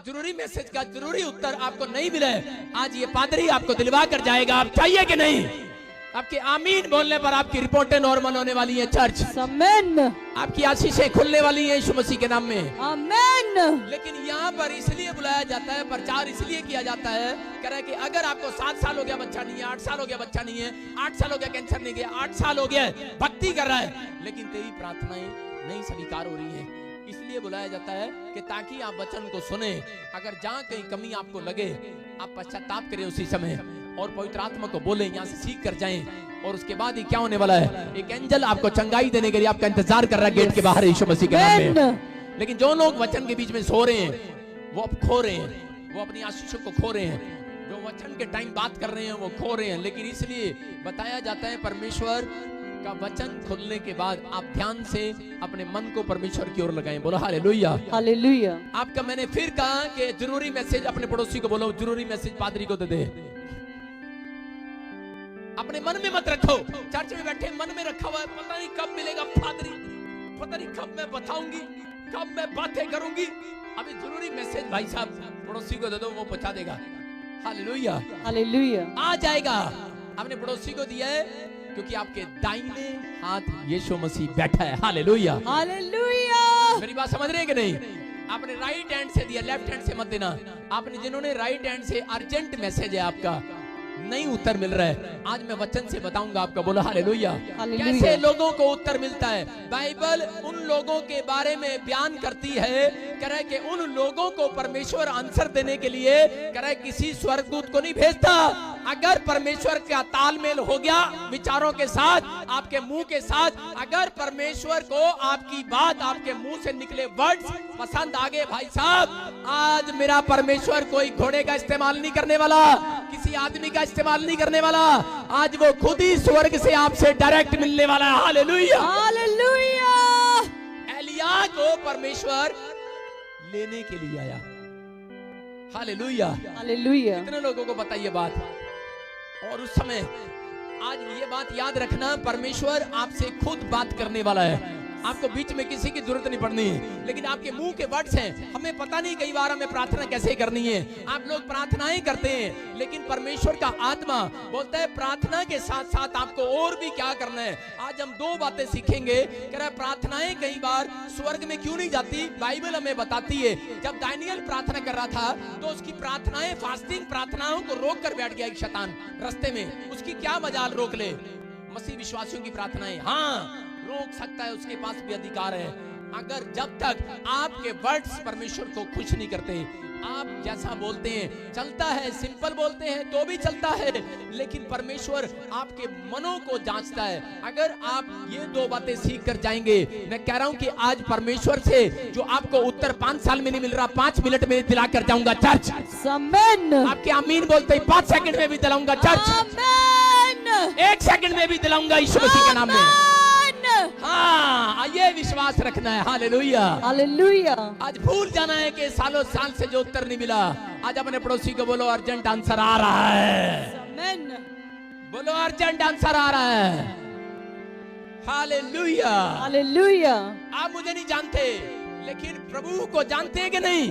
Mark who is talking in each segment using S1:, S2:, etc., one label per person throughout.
S1: जरूरी मैसेज का जरूरी उत्तर आपको नहीं मिले, आज ये पादरी आपको दिलवा कर जाएगा। आप चाहिए कि नहीं? आपके आमीन बोलने पर आपकी रिपोर्टें नॉर्मल होने वाली है चर्च।
S2: आमीन।
S1: आपकी आशीषें खुलने वाली है यीशु मसीह के नाम में।
S2: आमीन।
S1: लेकिन यहाँ पर इसलिए बुलाया जाता है, प्रचार इसलिए किया जाता है, कह रहा है कि अगर आपको 7 साल हो गया बच्चा नहीं है, 8 साल हो गया बच्चा नहीं है, 8 साल हो गया कैंसर नहीं गया, 8 साल हो गया भक्ति कर रहा है, लेकिन तेरी प्रार्थनाएं नहीं स्वीकार हो रही हैं, इसलिए बुलाया जाता है कि ताकि आप वचन को सुने, अगर जहाँ कहीं कमी आपको लगे आप पश्चाताप करें उसी समय और पवित्र आत्मा को बोले, यहाँ से सीख कर जाएं। और उसके बाद ही क्या होने वाला है, एक एंजल आपको चंगाई देने के लिए आपका इंतजार कर रहा है गेट के बाहर यीशु मसीह के नाम में। लेकिन जो लोग वचन के बीच में सो रहे हैं वो अब खो रहे हैं, वो अपनी आशीषों को खो रहे हैं। जो वचन के टाइम बात कर रहे हैं वो खो रहे हैं। लेकिन इसलिए बताया जाता है परमेश्वर का वचन खुलने के बाद आप ध्यान से अपने मन को परमेश्वर की ओर लगाएं। बोलो हालेलुया,
S2: हालेलुया।
S1: आपका मैंने फिर कहा कि जरूरी मैसेज अपने पड़ोसी को बोलो, जरूरी मैसेज पादरी को दे दे। अपने मन में मत रखो, चर्च में बैठे मन में रखा हुआ है, पता नहीं कब मिलेगा पादरी, पता नहीं कब मैं बताऊंगी, कब मैं बातें करूंगी। अभी जरूरी मैसेज भाई साहब पड़ोसी को दे दो, वो पहुंचा देगा। Hallelujah,
S2: hallelujah.
S1: आ जाएगा। आपने पड़ोसी को दिया है क्योंकि आपके दाहिने हाथ यीशु मसीह बैठा है। Hallelujah,
S2: hallelujah.
S1: मेरी बात समझ रहे हैं कि नहीं? आपने राइट हैंड से दिया, लेफ्ट हैंड से मत देना। आपने जिन्होंने राइट हैंड से, अर्जेंट मैसेज है आपका, नहीं उत्तर मिल रहा है, आज मैं वचन से बताऊंगा आपका। बोलो हालेलुया। कैसे लोगों को उत्तर मिलता है? बाइबल उन लोगों के बारे में बयान करती है, कह रहा है कि उन लोगों को परमेश्वर आंसर देने के लिए कह रहा है किसी स्वर्गदूत को नहीं भेजता। अगर परमेश्वर का तालमेल हो गया विचारों के साथ, आपके मुंह के साथ, अगर परमेश्वर को आपकी बात, आपके मुंह से निकले वर्ड्स पसंद आ गए, भाई साहब आज मेरा परमेश्वर कोई घोड़े का इस्तेमाल नहीं करने वाला, किसी आदमी का इस्तेमाल नहीं करने वाला, आज वो खुद ही स्वर्ग से आपसे डायरेक्ट मिलने वाला है। Hallelujah,
S2: hallelujah.
S1: एलिया को परमेश्वर लेने के लिए आया। Hallelujah,
S2: hallelujah.
S1: कितने लोगों को पता ये बात? और उस समय आज ये बात याद रखना, परमेश्वर आपसे खुद बात करने वाला है, आपको बीच में किसी की जरूरत नहीं पड़नी है। लेकिन आपके मुंह के वर्ड्स हैं, हमें पता नहीं कई बार हमें प्रार्थना कैसे करनी है। आप लोग प्रार्थनाएं करते हैं, लेकिन परमेश्वर का आत्मा बोलता है प्रार्थना के साथ साथ आपको और भी क्या करना है। आज हम 2 बातें सीखेंगे। कह रहा है प्रार्थनाएं कई बार स्वर्ग में क्यों नहीं जाती, बाइबल हमें बताती है। जब दानियल प्रार्थना कर रहा था तो उसकी प्रार्थनाएं, फास्टिंग प्रार्थनाओं को रोक कर बैठ गया एक शैतान रास्ते में। उसकी क्या मजाल रोक ले? मसीह विश्वासियों की प्रार्थनाएं हाँ रोक सकता है, उसके पास भी अधिकार है। अगर जब तक आपके वर्ड्स परमेश्वर को खुश नहीं करते, आप जैसा बोलते हैं चलता है, सिंपल बोलते हैं तो भी चलता है, लेकिन परमेश्वर आपके मनों को जांचता है। अगर आप ये 2 बातें सीख कर जाएंगे, मैं कह रहा हूं कि आज परमेश्वर से जो आपको उत्तर 5 साल में नहीं मिल रहा, 5 मिनट में दिला कर जाऊंगा चर्च।
S2: आमीन।
S1: आपके आमीन बोलते ही 5 सेकंड में भी दिलाऊंगा चर्च।
S2: आमीन।
S1: 1 सेकंड में भी दिलाऊंगा यीशु मसीह के नाम में। हाँ, ये विश्वास रखना है। Hallelujah,
S2: hallelujah.
S1: आज भूल जाना है कि सालों साल से जो उत्तर नहीं मिला, आज अपने पड़ोसी को बोलो अर्जेंट आंसर आ रहा है।
S2: आमीन।
S1: बोलो अर्जेंट आंसर आ रहा है। Hallelujah,
S2: hallelujah.
S1: आप मुझे नहीं जानते, लेकिन प्रभु को जानते हैं कि नहीं?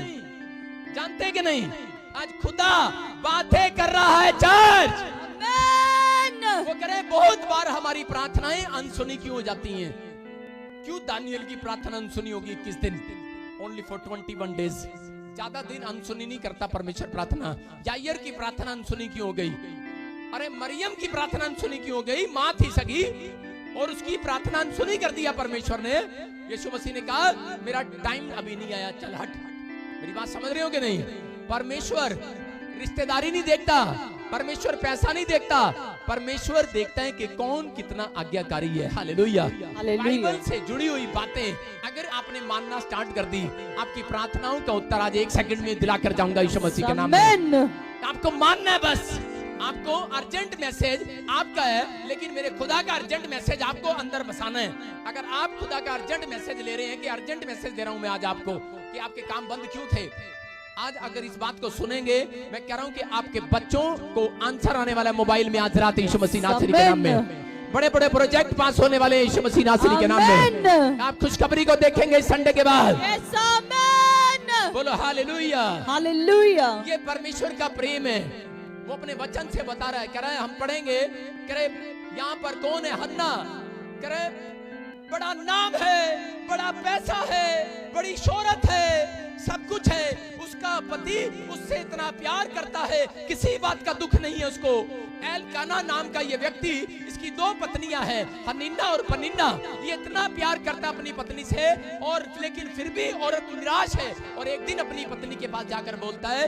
S1: जानते हैं कि नहीं? आज खुदा बातें कर रहा है चर्च। वो करे बहुत बार हमारी प्रार्थनाएं अनसुनी क्यों हो जाती हैं? क्यों दानियल की प्रार्थना अनसुनी होगी 21 दिन? Only for 21 days. ज्यादा दिन अनसुनी नहीं करता परमेश्वर प्रार्थना। यायर की प्रार्थना अनसुनी क्यों हो गई? अरे मरियम की प्रार्थना अनसुनी क्यों हो गई? माँ थी सगी और उसकी प्रार्थना अनसुनी कर दिया परमेश्वर ने। यीशु मसीह ने कहा मेरा टाइम अभी नहीं आया, चल हट। मेरी बात समझ रहे हो कि नहीं? परमेश्वर रिश्तेदारी नहीं देखता, परमेश्वर पैसा नहीं देखता, परमेश्वर देखता है कि कौन कितना आज्ञाकारी है। हालेलुया। बाइबल से जुड़ी हुई बातें अगर आपने मानना स्टार्ट कर दी, आपकी प्रार्थनाओं का उत्तर आज 1 सेकंड में दिलाकर जाऊंगा यीशु मसीह के नाम में। आपको मानना है बस। आपको अर्जेंट मैसेज आपका है, लेकिन मेरे खुदा का अर्जेंट मैसेज आपको अंदर बसाना है। अगर आप खुदा का अर्जेंट मैसेज ले रहे हैं कि अर्जेंट मैसेज दे रहा हूं मैं आज आपको कि आपके काम बंद क्यों थे, आज अगर इस बात को सुनेंगे, मैं कह रहा हूं कि आपके बच्चों को आंसर आने वाला मोबाइल में आज रात यीशु मसीह नासरी के नाम में। बड़े बड़े प्रोजेक्ट पास होने वाले यीशु मसीह नासरी के नाम में। आप खुशखबरी को देखेंगे संडे के बाद। बोलो हालेलुया।
S2: Hallelujah.
S1: ये परमेश्वर का प्रेम है। वो अपने वचन से बता रहा है, कह रहा है हम पढ़ेंगे, कह रहे यहाँ पर कौन है? हन्ना, कह रहे बड़ा नाम है, बड़ा पैसा है, बड़ी शोहरत है, सब कुछ है, उसका पति उससे इतना प्यार करता है, किसी बात का दुख नहीं है उसको। एलकाना नाम का ये व्यक्ति, इसकी 2 पत्नियां हैं, हन्निना और पनिन्ना। ये इतना प्यार करता अपनी पत्नी से, और लेकिन फिर भी औरत निराश है। और एक दिन अपनी पत्नी के पास जाकर बोलता है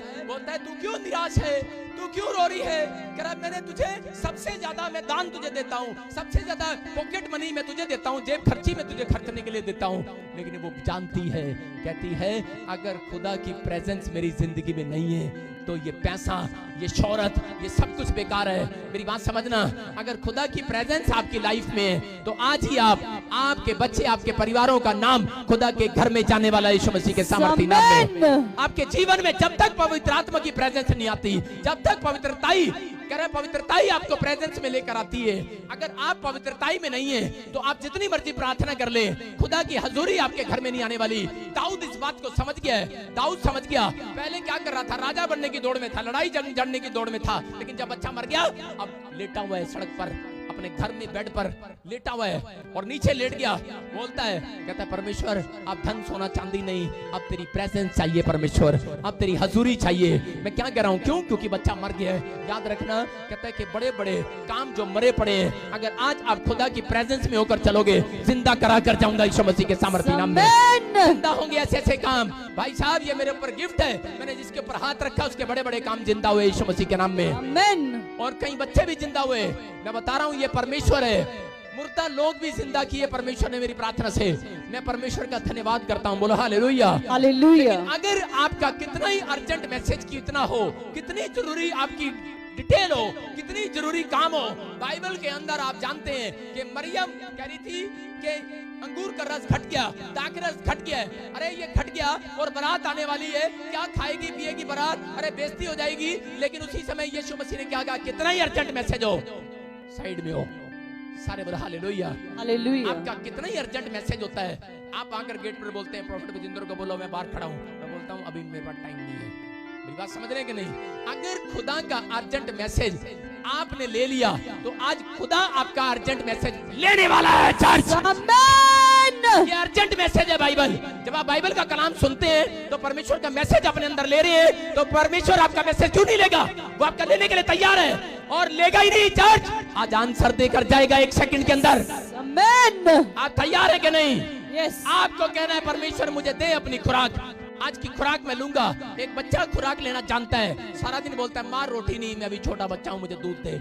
S1: तू क्यों निराश है, तू क्यों रो रही है? कह रहा मैंने तुझे सबसे ज्यादा मैं दान तुझे देता हूँ, सबसे ज्यादा पॉकेट मनी मैं तुझे देता हूँ, जेब खर्ची में तुझे खर्चने के लिए देता हूँ। लेकिन वो जानती है, कहती है अगर खुदा की प्रेजेंस मेरी जिंदगी में नहीं है तो ये पैसा, ये शोहरत, ये सब कुछ बेकार है। मेरी बात समझना, अगर खुदा की प्रेजेंस आपकी लाइफ में है तो आज ही आप, आपके बच्चे, आपके परिवारों का नाम खुदा के घर में जाने वाला यीशु मसीह के सामर्थी नाम में। आपके जीवन में जब तक पवित्र आत्मा की प्रेजेंस नहीं आती, जब तक पवित्रताई, कह रहे पवित्रताई आपको प्रेजेंस में लेकर आती है। अगर आप पवित्रताई में नहीं है तो आप जितनी मर्जी प्रार्थना कर ले, खुदा की हजूरी आपके घर में नहीं आने वाली। दाऊद इस बात को समझ गया है। दाऊद समझ गया, पहले क्या कर रहा था? राजा बनने की दौड़ में था, लड़ाई जड़ने की दौड़ में था, लेकिन जब बच्चा मर गया, अब लेटा हुआ है सड़क पर, अपने घर में बेड पर लेटा हुआ है, और नीचे लेट गया, बोलता है, कहता है परमेश्वर अब धन सोना चांदी नहीं, अब तेरी प्रेजेंस चाहिए परमेश्वर, अब तेरी हजूरी चाहिए। मैं क्या कह रहा हूँ, क्यों? क्योंकि बच्चा मर गया है। याद रखना, कहता है कि बड़े बड़े काम जो मरे पड़े हैं, अगर आज आप खुदा की प्रेजेंस में होकर चलोगे, जिंदा करा कर जाऊंगा यीशु मसीह के सामर्थी नाम में। जिंदा होंगे ऐसे ऐसे काम। भाई साहब, ये मेरे ऊपर गिफ्ट है, मैंने जिसके ऊपर हाथ रखा उसके बड़े बड़े काम जिंदा हुए यीशु मसीह के नाम में।
S2: आमीन।
S1: और कई बच्चे भी जिंदा हुए। मैं बता रहा हूँ ये परमेश्वर है। मुर्दा लोग भी जिंदा किए परमेश्वर ने मेरी प्रार्थना से। मैं परमेश्वर का धन्यवाद करता हूँ। बोलो हालेलुया।
S2: हालेलुया।
S1: अगर आपका कितना ही अर्जेंट मैसेज कितना हो, कितनी जरूरी आपकी डिटेल हो, कितनी जरूरी काम हो, बाइबल के अंदर आप जानते हैं कि मरियम कह रही थी कि अंगूर का रस घट गया, दाख रस घट गया है, अरे ये घट गया और बारात आने वाली है, क्या खाएगी पिएगी बारात, अरे बेइज्जती हो जाएगी। लेकिन उसी समय यीशु मसीह ने क्या कहा, कितना ही अर्जेंट मैसेज हो, साइड में हो। सारे बोलो हालेलुया।
S2: हालेलुया।
S1: आपका कितना ही अर्जेंट मैसेज होता है, आप आकर गेट पर बोलते हैं प्रॉफिट विजेंद्र को बोलो मैं बाहर खड़ा हूँ, मैं बोलता हूँ अभी मेरे पास टाइम नहीं है। मेरी बात समझ रहे हैं कि नहीं? अगर खुदा का अर्जेंट मैसेज आपने ले लिया तो आज खुदा आपका अर्जेंट मैसेज लेने वाला है चर्च।
S2: आमीन।
S1: ये अर्जेंट मैसेज है बाइबल। जब आप बाइबल का कलाम सुनते हैं तो परमेश्वर का मैसेज अपने अंदर ले रहे हैं, तो परमेश्वर आपका मैसेज क्यों नहीं लेगा? वो आपका लेने के लिए तैयार है, और लेगा ही नहीं चर्च। आज आंसर देकर जाएगा 1 सेकंड के अंदर।
S2: आमीन।
S1: आप तैयार है कि नहीं?
S2: यस।
S1: आपको कहना है परमेश्वर मुझे दे अपनी खुराक, आज की खुराक मैं लूंगा। एक बच्चा खुराक लेना जानता है, सारा दिन बोलता है माँ रोटी नहीं, मैं अभी छोटा बच्चा हूं, मुझे दूध दे।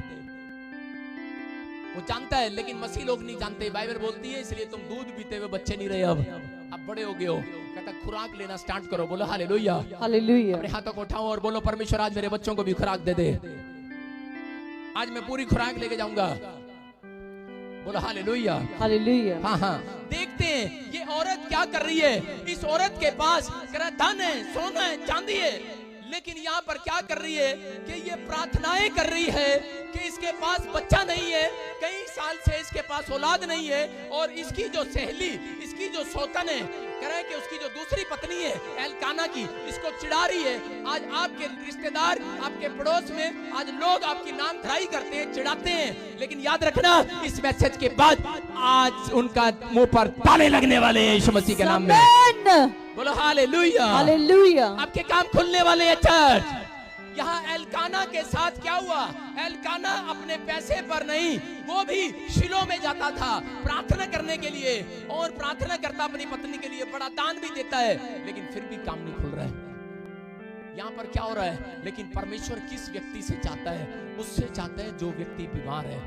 S1: वो जानता है, लेकिन मसीह लोग नहीं जानते। बाइबल बोलती है इसलिए तुम दूध पीते हुए बच्चे नहीं रहे, अब बड़े हो गए हो। कहता खुराक लेना स्टार्ट करो। बोलो हालेलुया।
S2: हालेलुया।
S1: अपने हाथों को उठाओ और बोलो परमेश्वर आज मेरे बच्चों को भी खुराक दे दे, आज मैं पूरी खुराक लेके जाऊंगा। बोलो हालेलुया।
S2: हालेलुया।
S1: हाँ हाँ, देखते हैं ये औरत क्या कर रही है। इस औरत के पास धन है, सोना है, चांदी है, लेकिन यहाँ पर क्या कर रही है कि ये प्रार्थनाएं कर रही है कि इसके पास बच्चा नहीं है, कई साल से इसके पास औलाद नहीं है, और इसकी जो सहेली, इसकी जो सौतन है, कह रहे हैं कि उसकी जो दूसरी पत्नी है एलकाना की, इसको चिढ़ा रही है। आज आपके रिश्तेदार, आपके पड़ोस में आज लोग आपकी नाम धराई करते हैं, चिढ़ाते हैं, लेकिन याद रखना इस मैसेज के बाद आज उनका मुंह पर ताले लगने वाले हैं यीशु मसीह के नाम में। बोलो हालेलुया।
S2: हालेलुया।
S1: आपके काम खुलने वाले हैं चर्च। यहाँ एलकाना के साथ क्या हुआ? एलकाना अपने पैसे पर नहीं, वो भी शिलो में जाता था प्रार्थना करने के लिए, और प्रार्थना करता अपनी पत्नी के लिए, बड़ा दान भी देता है, लेकिन फिर भी काम नहीं खुल रहा है। यहाँ पर क्या हो रहा है? लेकिन परमेश्वर किस व्यक्ति से चाहता है? उससे चाहता है जो व्यक्ति बीमार है,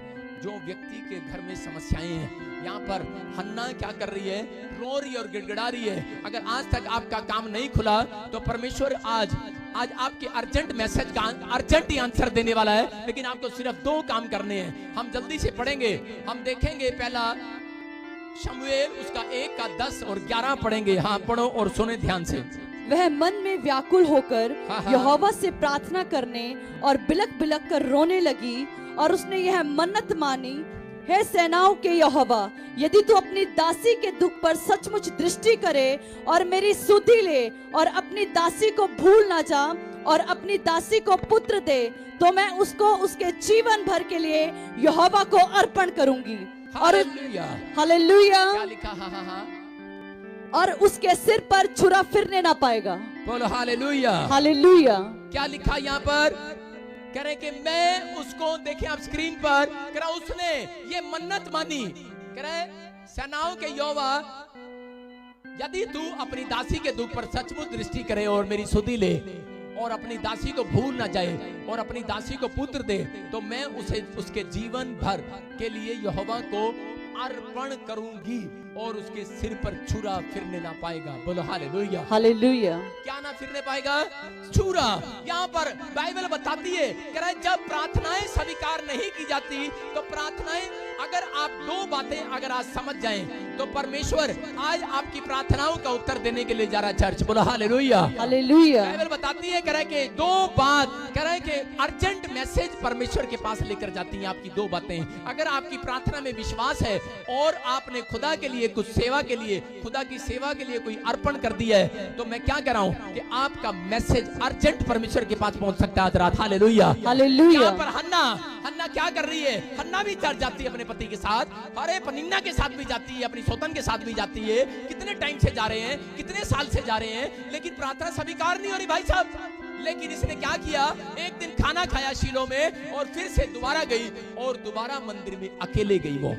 S1: जो व्यक्ति के घर में समस्याएं हैं। यहाँ पर हन्ना क्या कर रही है? रो रही है और गिड़गिड़ा रही है। अगर आज तक आपका काम नहीं खुला तो परमेश्वर आज आपके अर्जेंट मैसेज का अर्जेंट ही आंसर देने वाला है। लेकिन आपको सिर्फ 2 काम करने हैं। हम जल्दी से पढ़ेंगे, हम देखेंगे पहला शमूएल उसका 1 का 10 और 11 पढ़ेंगे। हाँ पढ़ो और सुने ध्यान से।
S2: वह मन में व्याकुल होकर यहोवा से प्रार्थना करने और बिलक बिलक कर रोने लगी, और उसने यह मन्नत मानी हे सेनाओं के यहोवा, यदि तू अपनी दासी के दुख पर सचमुच दृष्टि करे और मेरी सुधि ले और अपनी दासी को भूल ना जा और अपनी दासी को पुत्र दे, तो मैं उसको उसके जीवन भर के लिए यहोवा को अर्पण करूंगी। और हालेलुया,
S1: क्या लिखा? हाँ हाँ हाँ,
S2: और उसके सिर पर छुरा फिरने ना पाएगा।
S1: बोलो हालेलुया।
S2: हालेलुया।
S1: क्या लिखा यहाँ पर? कह रहे कि मैं उसको, देखें आप स्क्रीन पर, कह रहा उसने ये मन्नत मानी। कह रहे सेनाओं के यहोवा, यदि तू अपनी दासी के दुख पर सचमुच दृष्टि करे और मेरी सुधि ले और अपनी दासी को भूल ना जाए और अपनी दासी को पुत्र दे, तो मैं उसे उसके जीवन भर के लिए यहोवा को अर्पण करूंगी और उसके सिर पर छुरा फिरने ना पाएगा। बोलो हालेलुया।
S2: हालेलुया।
S1: क्या ना फिरने पाएगा? छुरा। यहाँ पर बाइबल बताती है, कह रहा है जब प्रार्थनाएं स्वीकार नहीं की जाती तो प्रार्थनाएं, अगर आप दो बातें अगर आज समझ जाएं तो परमेश्वर आज आपकी प्रार्थनाओं का उत्तर देने के लिए जा रहा है चर्च। बोलो हालेलुया।
S2: हालेलुया।
S1: बाइबल बताती है, कह रहा है कि दो बात, कह रहा है कि अर्जेंट मैसेज परमेश्वर के पास लेकर जाती हैं आपकी दो बातें। अगर आपकी प्रार्थना में विश्वास है और आपने खुदा के लिए कुछ सेवा के लिए, खुदा की सेवा के लिए कोई अर्पण कर दिया है, तो मैं क्या कह रहा हूं कि आपका मैसेज अर्जेंट परमेश्वर के पास पहुंच सकता है आज रात। हालेलुया।
S2: हालेलुया।
S1: यहाँ पर हन्ना क्या कर रही है? हन्ना भी चढ़ जाती है अपने पति के साथ, अरे पनिन्ना के साथ भी जाती है, अपनी सौतन के साथ भी जाती है। कितने टाइम से जा रहे हैं, कितने साल से जा रहे हैं, लेकिन प्रार्थना स्वीकार नहीं हो रही भाई साहब। लेकिन इसने क्या किया? एक दिन खाना खाया शीलो में और फिर से दोबारा गई और दोबारा मंदिर में अकेले गई। वो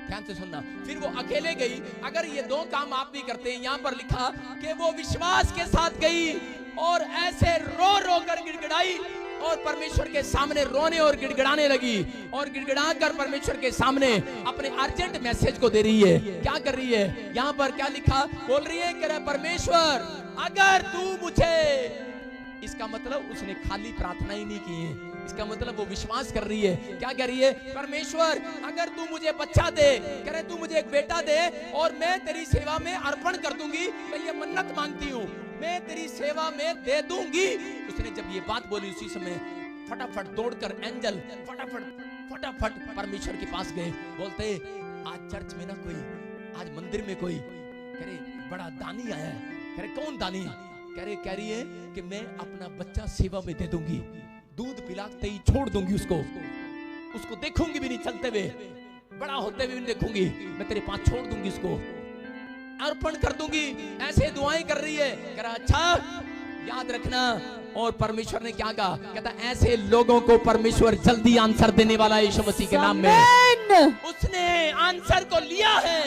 S1: ध्यान से सुनना, फिर वो अकेले गई। अगर ये दो काम आप भी करते हैं, यहाँ पर लिखा कि वो विश्वास के साथ गई और ऐसे रो रो कर गिड़गिड़ाई और परमेश्वर के सामने रोने और गिड़गिड़ाने लगी और गिड़गिड़ा कर परमेश्वर के सामने अपने अर्जेंट मैसेज को दे रही है। क्या कर रही है? यहाँ पर क्या लिखा? बोल रही है कि परमेश्वर अगर तू मुझे, इसका मतलब उसने खाली प्रार्थना ही नहीं की है, इसका मतलब वो विश्वास कर रही है। क्या कह रही है? परमेश्वर अगर तू मुझे बच्चा दे, कह रहे तू मुझे एक बेटा दे और मैं तेरी सेवा में अर्पण कर दूंगी, मैं ये मन्नत मांगती हूँ, मैं तेरी सेवा में दे दूंगी। उसने जब ये बात बोली उसी समय फटाफट दौड़कर एंजल फटाफट परमेश्वर के पास गए। बोलते आज चर्च में ना कोई, आज मंदिर में कोई, कह रहे बड़ा दानी आया है। कह रहे कौन दानी? कह रही है कि मैं अपना बच्चा सेवा में दे दूंगी, दूध पिलाते ही छोड़ दूंगी उसको देखूंगी भी नहीं चलते हुए, बड़ा होते हुए भी नहीं देखूंगी, मैं तेरे पास छोड़ दूंगी, उसको अर्पण कर दूंगी। ऐसे दुआएं कर रही है। कह रहा अच्छा याद रखना। और परमेश्वर ने क्या कहा? कहता ऐसे लोगों को परमेश्वर जल्दी आंसर देने वाला है यीशु मसीह के नाम में। उसने आंसर को लिया है,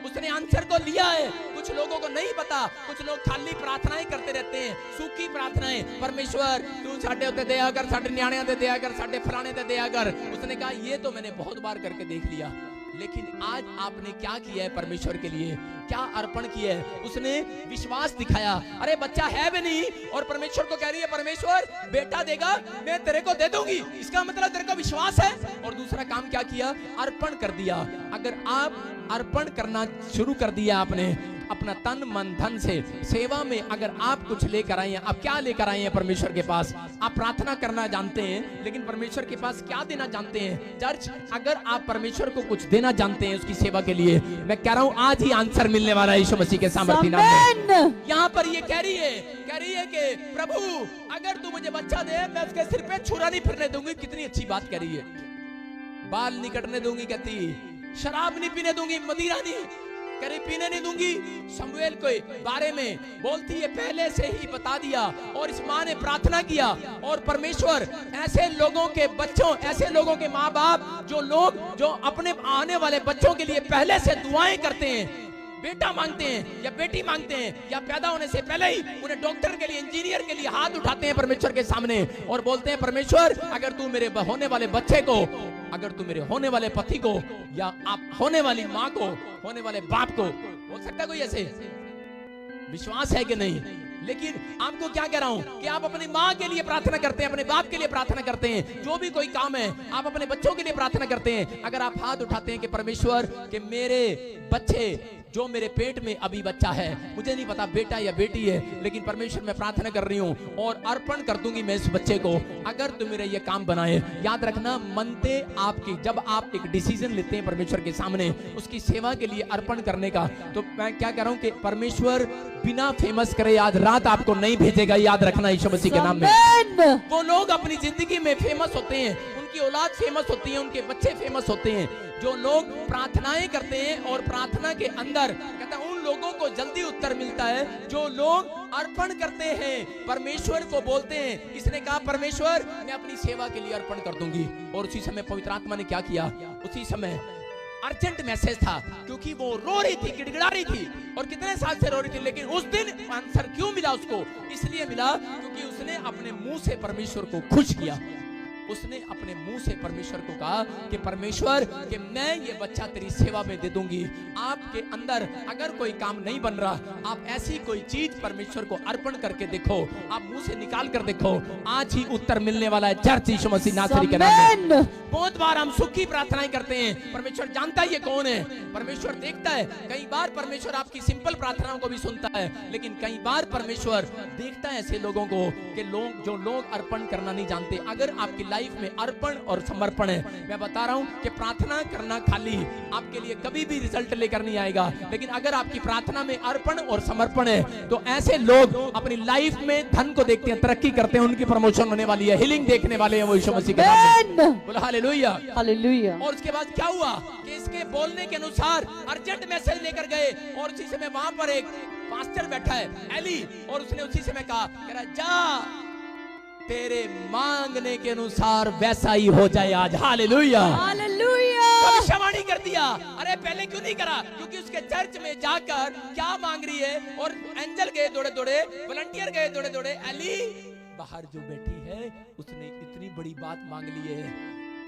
S1: उसने आंसर को लिया है। कुछ लोगों को नहीं पता, कुछ लोग खाली प्रार्थनाएं करते रहते हैं, सूखी प्रार्थनाएं। परमेश्वर तू साडे उत्ते दया कर, साडे न्याणियां ते दया कर, साडे फलाने ते दया कर। उसने कहा ये तो मैंने बहुत बार करके देख लिया, लेकिन आज आपने क्या किया है परमेश्वर के लिए? क्या अर्पण किया है? उसने विश्वास दिखाया। अरे बच्चा है भी नहीं और परमेश्वर को कह रही है परमेश्वर बेटा देगा, मैं तेरे को दे दूंगी, इसका मतलब तेरे को विश्वास है। और दूसरा काम क्या किया? अर्पण कर दिया। अगर आप अर्पण करना शुरू कर दिया आपने अपना तन मन धन से सेवा में, अगर आप कुछ लेकर आए हैं, आप क्या लेकर आए हैं परमेश्वर के पास? आप प्रार्थना करना जानते हैं, लेकिन परमेश्वर के पास क्या देना जानते हैं? चर्च, अगर आप परमेश्वर को कुछ देना जानते हैं उसकी सेवा के लिए, मैं कह रहा हूं आज ही आंसर मिलने वाला है यीशु मसीह के सामर्थ्य नाम में। यहाँ पर ये कह रही है कि प्रभु अगर तू मुझे बच्चा दे, मैं उसके सिर पे छुरा नहीं फिरने दूंगी। कितनी अच्छी बात कह रही है। बाल नहीं कटने दूंगी, कहती शराब नहीं पीने दूंगी, मदिरा नहीं करे पीने नहीं दूंगी। शमूएल के बारे में बोलती है पहले से ही बता दिया। और इस माँ ने प्रार्थना किया और परमेश्वर ऐसे लोगों के बच्चों, ऐसे लोगों के माँ बाप, जो अपने आने वाले बच्चों के लिए पहले से दुआएं करते हैं, बेटा मांगते हैं या बेटी मांगते हैं, या पैदा होने से पहले ही उन्हें डॉक्टर के लिए, इंजीनियर के लिए हाथ उठाते हैं परमेश्वर के सामने और बोलते हैं परमेश्वर अगर तू मेरे होने वाले बच्चे को, अगर तू मेरे होने वाले पति को, या आप होने वाली माँ को, होने वाले बाप को, बोल सकता है कोई ऐसे? विश्वास है कि नहीं? लेकिन आपको क्या कह रहा हूं कि आप अपनी माँ के लिए प्रार्थना करते हैं, अपने बाप के लिए प्रार्थना करते हैं, जो भी कोई काम है आप अपने बच्चों के लिए प्रार्थना करते हैं। अगर आप हाथ उठाते हैं कि परमेश्वर के मेरे बच्चे जो मेरे पेट में अभी बच्चा है, मुझे नहीं पता बेटा या बेटी है, लेकिन परमेश्वर मैं प्रार्थना कर रही हूँ और अर्पण कर दूंगी मैं इस बच्चे को, अगर तुम मेरा ये काम बनाए। याद रखना, मनते आपकी, जब आप एक डिसीजन लेते हैं परमेश्वर के सामने उसकी सेवा के लिए अर्पण करने का, तो मैं क्या कह रहा हूँ कि परमेश्वर बिना फेमस करे आज रात आपको नहीं भेजेगा। याद रखना यीशु मसीह के नाम में। वो लोग अपनी जिंदगी में फेमस होते हैं, उनकी औलाद फेमस होती है, उनके बच्चे फेमस होते हैं। जो लोग प्रार्थनाएं करते हैं और प्रार्थना के अंदर कहता है उन लोगों को जल्दी उत्तर मिलता है। जो लोग अर्पण करते हैं, परमेश्वर को बोलते हैं, इसने कहा परमेश्वर मैं अपनी सेवा के लिए अर्पण कर दूंगी। और उसी समय पवित्र आत्मा ने क्या किया, उसी समय अर्जेंट मैसेज था, क्योंकि वो रो रही थी, गिड़गिड़ा रही थी और कितने साल से रो रही थी, लेकिन उस दिन आंसर क्यों मिला उसको, इसलिए मिला क्योंकि उसने अपने मुंह से परमेश्वर को खुश किया। उसने अपने मुंह से परमेश्वर को कहा कि परमेश्वर कि मैं ये बच्चा तेरी सेवा में दे दूंगी। आपके अंदर अगर कोई काम नहीं बन रहा, आप ऐसी कोई चीज परमेश्वर को अर्पण करके देखो, आप मुंह से निकाल कर देखो, आज ही उत्तर मिलने वाला है। चर्च यीशु मसीह नासरी के नाम में। बहुत बार हम सुखी प्रार्थनाएं करते हैं, परमेश्वर जानता है ये कौन है, परमेश्वर देखता है। कई बार परमेश्वर आपकी सिंपल प्रार्थनाओं को भी सुनता है, लेकिन कई बार परमेश्वर देखता है ऐसे लोगों को कि जो लोग अर्पण करना नहीं जानते। अगर आपकी लाइफ में अर्पण और समर्पण है, मैं बता रहा हूं कि प्रार्थना करना खाली आपके लिए कभी भी रिजल्ट लेकर नहीं आएगा, लेकिन अगर आपकी प्रार्थना में अर्पण और समर्पण है तो ऐसे लोग अपनी लाइफ में धन को देखते हैं, तरक्की करते हैं, उनकी प्रमोशन होने वाली है, हीलिंग देखने वाले हैं वो यीशु मसीह के नाम में। बोलो हालेलुया,
S2: हालेलुया।
S1: और उसके बाद क्या हुआ कि इसके बोलने के अनुसार अर्जेंट मैसेज लेकर गए और उसी समय वहां पर एक पास्टर बैठा है एली, और उसने उसी समय कहा जा तेरे मांगने के अनुसार वैसा ही हो जाए आज। Hallelujah,
S2: hallelujah.
S1: भविष्यवाणी कर दिया। अरे पहले क्यों नहीं करा, क्योंकि उसके चर्च में जाकर क्या मांग रही है, और एंजल गए दौड़े दौड़े, वॉलंटियर गए दौड़े दौड़े, एली बाहर जो बैठी है उसने इतनी बड़ी बात मांग ली है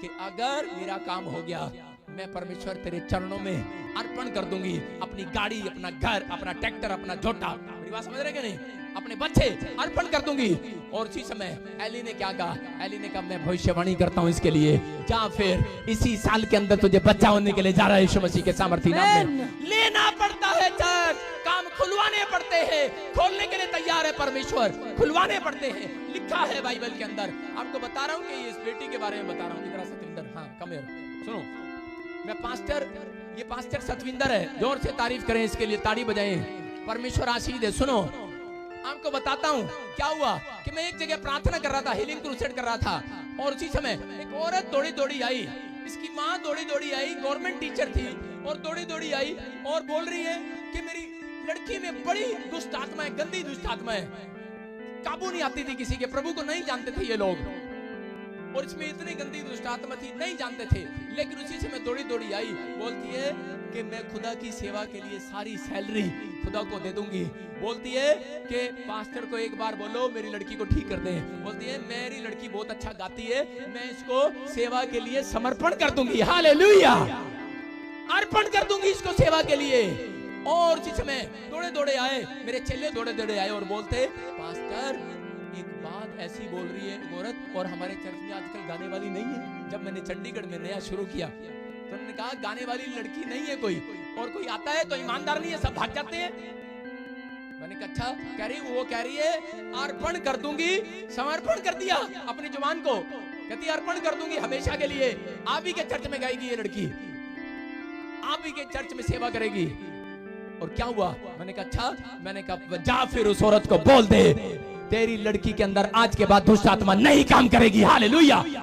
S1: कि अगर मेरा काम हो गया मैं परमेश्वर तेरे चरणों में अर्पण कर दूंगी अपनी गाड़ी, अपना घर, अपना ट्रैक्टर, अपना झोटा, मेरी बात समझ रहे कि नहीं, अपने बच्चे अर्पण कर दूंगी। और उसी समय एली ने क्या कहा, एली ने कहा मैं भविष्यवाणी करता हूं इसके लिए, जा फिर इसी साल के अंदर तुझे बच्चा होने के लिए जा रहा है यीशु मसीह के सामर्थ्य नाम में। लेना पड़ता है चर्च, काम खुलवाने पड़ते हैं, खोलने के लिए तैयार है परमेश्वर, खुलवाने पड़ते हैं। लिखा है बाइबल के अंदर। आपको बता रहा हूं कि इस बेटी के बारे में बता रहा हूं। इधर सतविंदर, हाँ कम हियर, सुनो, मैं पास्टर, ये पास्टर सतविंदर है, जोर से तारीफ करें इसके लिए, ताड़ी बजाएं, परमेश्वर आशीष दे। सुनो, आपको बताता हूं क्या हुआ कि मैं एक जगह प्रार्थना कर रहा था, हीलिंग क्रूसेड कर रहा था, और उसी समय एक औरत दौड़ी दौड़ी आई, इसकी माँ दौड़ी दौड़ी आई, गवर्नमेंट टीचर थी, और दौड़ी दौड़ी आई और बोल रही है कि मेरी लड़की में बड़ी दुष्ट आत्मा है, गंदी दुष्ट आत्मा है, काबू नहीं आती थी किसी के, प्रभु को नहीं जानते थे ये लोग, और इसमें इतनी गंदी दुष्ट आत्मा थी, नहीं जानते थे। लेकिन उसी समय दौड़ी दौड़ी आई, बोलती है कि मैं खुदा की सेवा के लिए सारी सैलरी खुदा को दे दूंगी। बोलती है कि पास्टर को एक बार बोलो मेरी लड़की को ठीक कर दे। बोलती है मेरी लड़की बहुत अच्छा गाती है, मैं इसको सेवा के लिए समर्पण कर दूंगी। हालेलुया, अर्पण कर दूंगी इसको सेवा के लिए। और उसी समय दौड़े दौड़े आए, मेरे चेले दौड़े दौड़े आए और बोलते पास्टर एक बात ऐसी बोल रही है औरत, और हमारे चर्च में आजकल गाने वाली नहीं है। जब मैंने चंडीगढ़ में नया शुरू किया तो उन्होंने कहा गाने वाली लड़की नहीं है कोई, और कोई आता है तो ईमानदार नहीं है, सब भाग जाते हैं। मैंने कहा अच्छा, कह रही वो कह रही है अर्पण कर दूंगी, समर्पण कर दिया अपनी जुबान को, कहती अर्पण कर दूंगी हमेशा के लिए। आप ही के चर्च में गाएगी ये लड़की, आप ही के चर्च में सेवा करेगी। और क्या हुआ, मैंने कहा अच्छा, मैंने कहा जा फिर उस औरत को बोल दे तेरी लड़की के अंदर आज के बाद दुष्ट आत्मा नहीं काम करेगी। हालेलुया।